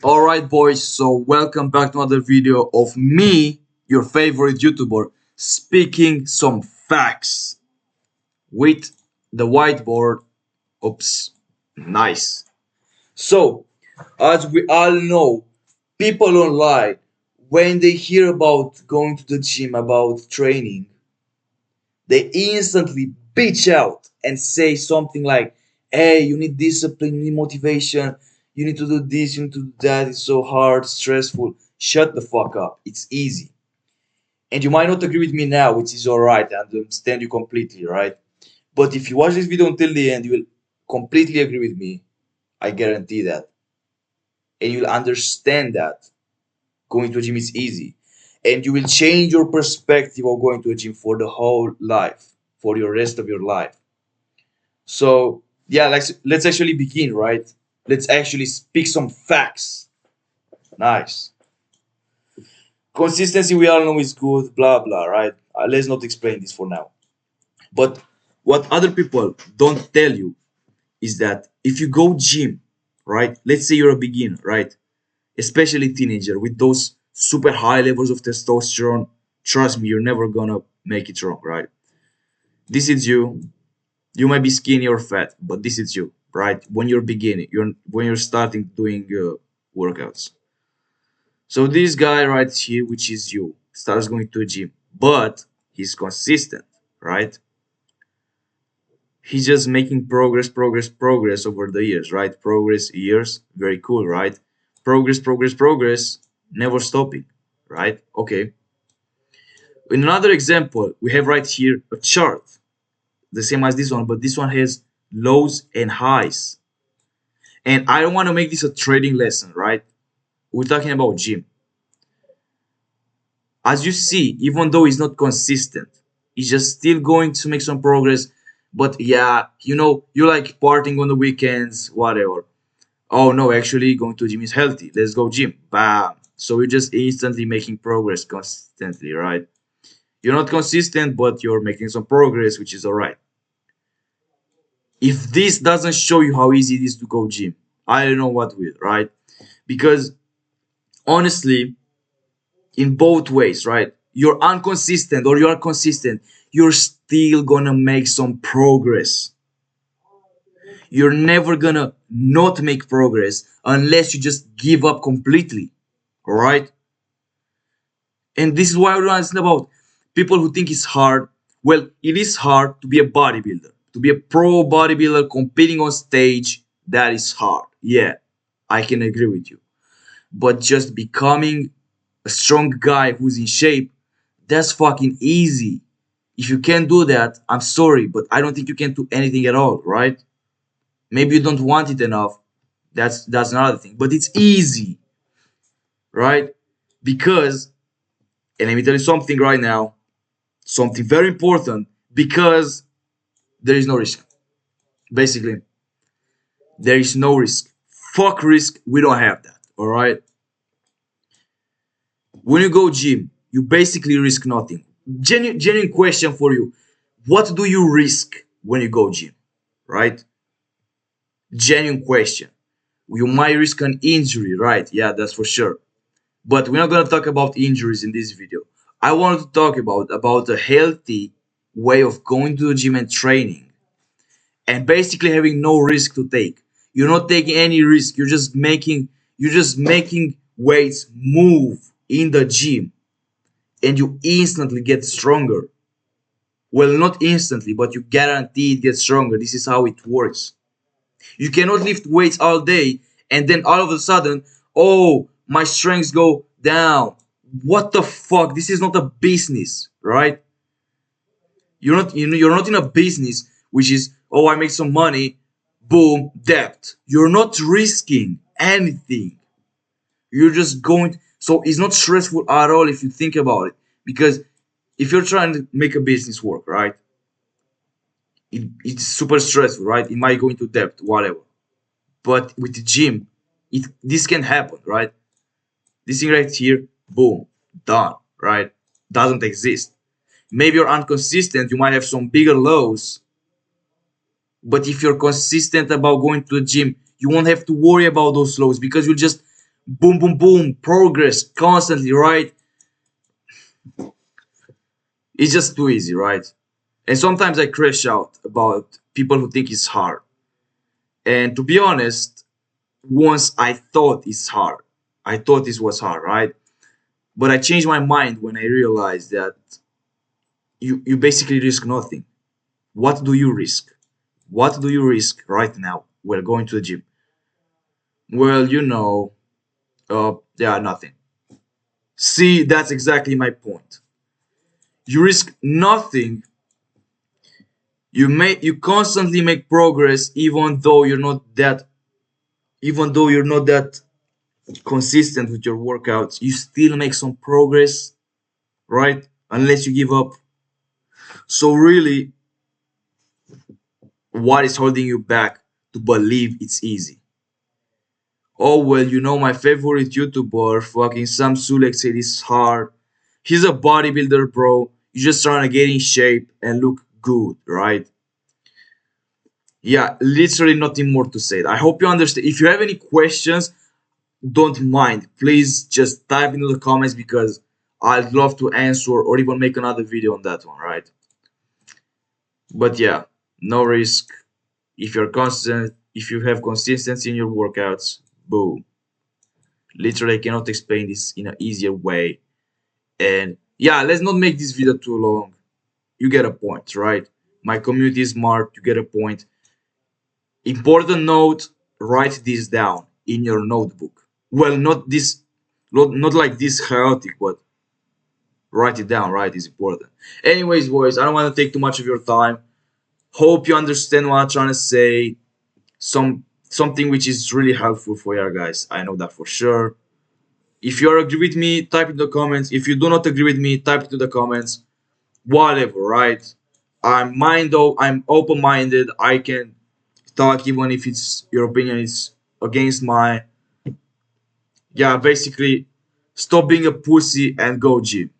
Alright boys, so welcome back to another video of me, your favorite YouTuber, speaking some facts with the whiteboard. Oops, nice. So, as we all know, people online, when they hear about going to the gym, about training, they instantly bitch out and say something like, hey, you need discipline, you need motivation, you need to do this, you need to do that, it's so hard, stressful. Shut the fuck up. It's easy. And you might not agree with me now, which is alright, I understand you completely, right? But if you watch this video until the end, you will completely agree with me. I guarantee that. And you'll understand that going to a gym is easy. And you will change your perspective of going to a gym for the whole life, for your rest of your life. So yeah, let's actually begin, right? Let's actually speak some facts. Nice. Consistency, we all know is good, blah blah, right? Let's not explain this for now. But what other people don't tell you is that if you go gym, right? Let's say you're a beginner, right? Especially teenager with those super high levels of testosterone. Trust me, you're never gonna make it wrong, right? This is you. You might be skinny or fat, but this is you, right? When you're beginning, when you're starting doing workouts. So this guy right here, which is you, starts going to a gym, but he's consistent, right? He's just making progress over the years, right? Progress years, very cool, right? Progress, never stopping, right? Okay. In another example, we have right here a chart, the same as this one, but this one has lows and highs. And I don't want to make this a trading lesson, right? We're talking about gym. As you see, even though he's not consistent, he's just still going to make some progress. But yeah, you like partying on the weekends, whatever. Oh no, actually, going to gym is healthy. Let's go gym. Bam. So you're just instantly making progress constantly, right? You're not consistent, but you're making some progress, which is alright. If this doesn't show you how easy it is to go gym, I don't know what will, right? Because honestly, in both ways, right? You're inconsistent or you're consistent, you're still gonna make some progress. You're never gonna not make progress unless you just give up completely, all right? And this is why I don't understand about people who think it's hard. Well, it is hard to be a bodybuilder, to be a pro bodybuilder competing on stage. That is hard. Yeah, I can agree with you. But just becoming a strong guy who's in shape, that's fucking easy. If you can't do that, I'm sorry, but I don't think you can do anything at all, right? Maybe you don't want it enough. That's another thing. But it's easy, right? Because, and let me tell you something right now, something very important, because there is no risk. Basically, there is no risk. Fuck risk, we don't have that, all right? When you go gym, you basically risk nothing. Genuine question for you. What do you risk when you go gym? Right? Genuine question. You might risk an injury, right? Yeah, that's for sure. But we're not gonna talk about injuries in this video. I wanted to talk about a healthy way of going to the gym and training and basically having no risk to take. You're not taking any risk. You're just making weights move in the gym and you instantly get stronger. Well, not instantly, but you guarantee it gets stronger. This is how it works. You cannot lift weights all day and then all of a sudden, oh, my strengths go down. What the fuck? This is not a business, right? You're not in a business which is, oh, I make some money, boom, debt. You're not risking anything. You're just going. So it's not stressful at all if you think about it. Because if you're trying to make a business work, right? It's super stressful, right? It might go into debt, whatever. But with the gym, this can happen, right? This thing right here, boom, done, right? Doesn't exist. Maybe you're inconsistent, you might have some bigger lows, but if you're consistent about going to the gym, you won't have to worry about those lows because you'll just boom, boom, boom, progress constantly, right? It's just too easy, right? And sometimes I crash out about people who think it's hard. And to be honest, once I thought it's hard, I thought this was hard, right? But I changed my mind when I realized that you basically risk nothing. What do you risk? What do you risk right now while going to the gym? Well, yeah, nothing. See, that's exactly my point. You risk nothing. You constantly make progress even though you're not that consistent with your workouts, you still make some progress, right? Unless you give up. So really, what is holding you back to believe it's easy? Oh well, my favorite YouTuber, fucking Sam Sulek said it's hard. He's a bodybuilder, bro. You're just trying to get in shape and look good, right? Yeah, literally nothing more to say. I hope you understand. If you have any questions, don't mind. Please just type into the comments because I'd love to answer or even make another video on that one, right? But yeah, no risk. If you're consistent, if you have consistency in your workouts, boom. Literally, I cannot explain this in an easier way. And yeah, let's not make this video too long. You get a point, right? My community is smart. You get a point. Important note: write this down in your notebook. Well, not like this chaotic, but write it down, right? Is important. Anyways, boys, I don't want to take too much of your time. Hope you understand what I'm trying to say. Something which is really helpful for you guys. I know that for sure. If you agree with me, type in the comments. If you do not agree with me, type into the comments. Whatever, right? I'm open-minded. I can talk even if it's your opinion is against mine. Yeah, basically, stop being a pussy and go gym.